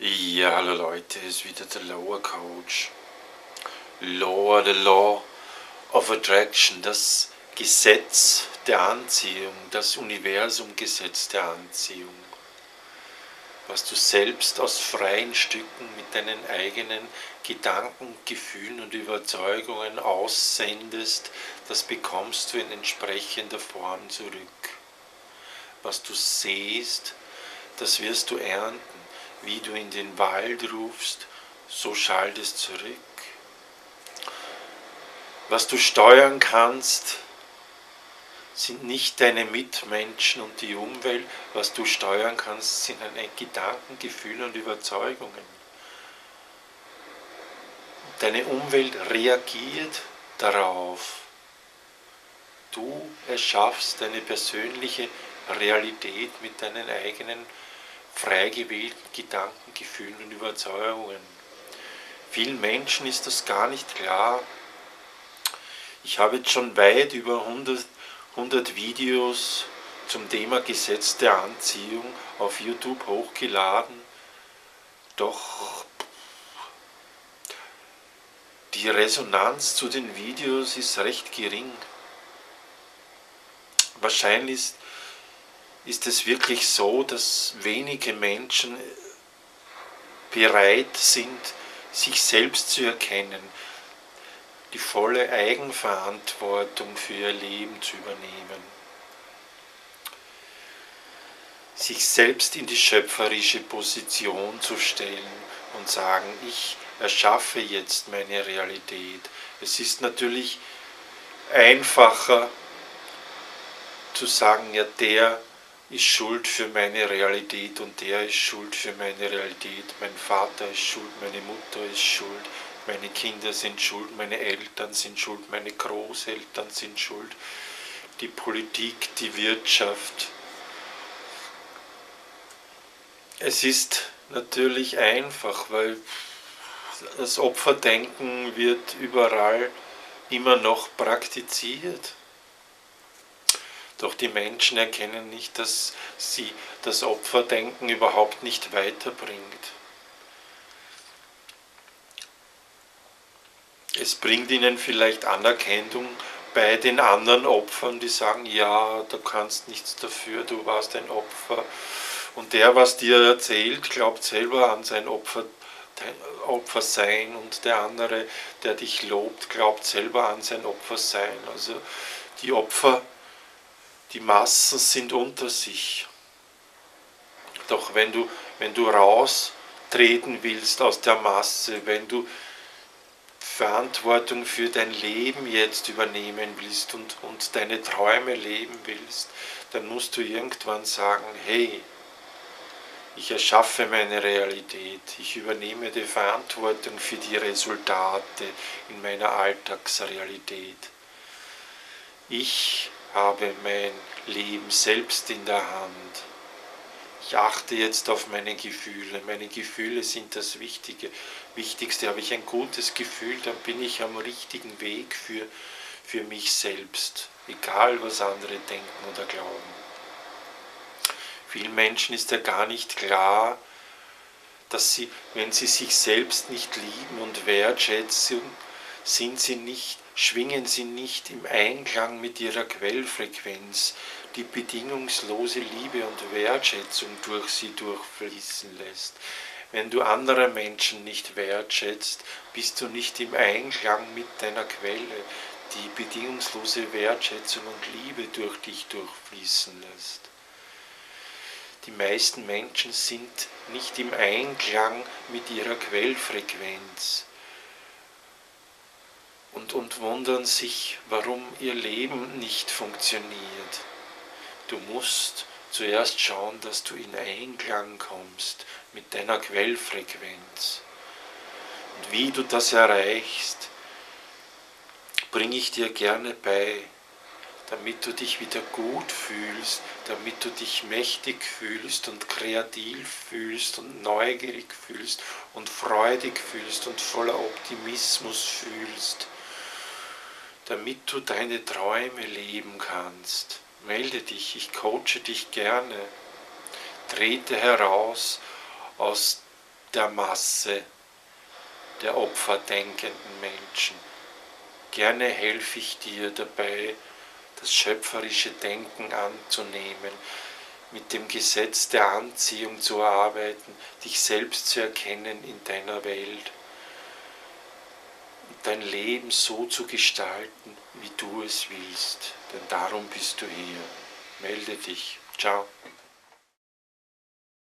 Ja, hallo Leute, es ist wieder der Lower Coach. Lower, the Law of Attraction, das Gesetz der Anziehung, das Universumgesetz der Anziehung, was du selbst aus freien Stücken mit deinen eigenen Gedanken, Gefühlen und Überzeugungen aussendest, das bekommst du in entsprechender Form zurück. Was du sähst, das wirst du ernten. Wie du in den Wald rufst, so schallt es zurück. Was du steuern kannst, sind nicht deine Mitmenschen und die Umwelt. Was du steuern kannst, sind deine Gedanken, Gefühle und Überzeugungen. Deine Umwelt reagiert darauf. Du erschaffst deine persönliche Realität mit deinen eigenen frei gewählten Gedanken, Gefühlen und Überzeugungen. Vielen Menschen ist das gar nicht klar. Ich habe jetzt schon weit über 100 Videos zum Thema Gesetz der Anziehung auf YouTube hochgeladen, doch die Resonanz zu den Videos ist recht gering. Wahrscheinlich ist es wirklich so, dass wenige Menschen bereit sind, sich selbst zu erkennen, die volle Eigenverantwortung für ihr Leben zu übernehmen, sich selbst in die schöpferische Position zu stellen und sagen, ich erschaffe jetzt meine Realität. Es ist natürlich einfacher zu sagen, ja, der ist schuld für meine Realität und der ist schuld für meine Realität, mein Vater ist schuld, meine Mutter ist schuld, meine Kinder sind schuld, meine Eltern sind schuld, meine Großeltern sind schuld, die Politik, die Wirtschaft. Es ist natürlich einfach, weil das Opferdenken wird überall immer noch praktiziert. Doch die Menschen erkennen nicht, dass sie das Opferdenken überhaupt nicht weiterbringt. Es bringt ihnen vielleicht Anerkennung bei den anderen Opfern, die sagen, ja, du kannst nichts dafür, du warst ein Opfer. Und der, was dir erzählt, glaubt selber an sein Opfer sein, und der andere, der dich lobt, glaubt selber an sein Opfer sein. Also die Opfer, die Massen sind unter sich. Doch wenn du raustreten willst aus der Masse, wenn du Verantwortung für dein Leben jetzt übernehmen willst und deine Träume leben willst, dann musst du irgendwann sagen, hey, ich erschaffe meine Realität, ich übernehme die Verantwortung für die Resultate in meiner Alltagsrealität. Ich habe mein Leben selbst in der Hand. Ich achte jetzt auf meine Gefühle. Meine Gefühle sind das Wichtigste. Habe ich ein gutes Gefühl, dann bin ich am richtigen Weg für mich selbst. Egal, was andere denken oder glauben. Vielen Menschen ist ja gar nicht klar, dass sie, wenn sie sich selbst nicht lieben und wertschätzen, schwingen sie nicht im Einklang mit ihrer Quellfrequenz, die bedingungslose Liebe und Wertschätzung durch sie durchfließen lässt. Wenn du andere Menschen nicht wertschätzt, bist du nicht im Einklang mit deiner Quelle, die bedingungslose Wertschätzung und Liebe durch dich durchfließen lässt. Die meisten Menschen sind nicht im Einklang mit ihrer Quellfrequenz und wundern sich, warum ihr Leben nicht funktioniert. Du musst zuerst schauen, dass du in Einklang kommst mit deiner Quellfrequenz. Und wie du das erreichst, bringe ich dir gerne bei, damit du dich wieder gut fühlst, damit du dich mächtig fühlst und kreativ fühlst und neugierig fühlst und freudig fühlst und voller Optimismus fühlst, damit du deine Träume leben kannst. Melde dich, ich coache dich gerne. Trete heraus aus der Masse der opferdenkenden Menschen. Gerne helfe ich dir dabei, das schöpferische Denken anzunehmen, mit dem Gesetz der Anziehung zu arbeiten, dich selbst zu erkennen in deiner Welt und dein Leben so zu gestalten, wie du es willst. Denn darum bist du hier. Melde dich. Ciao.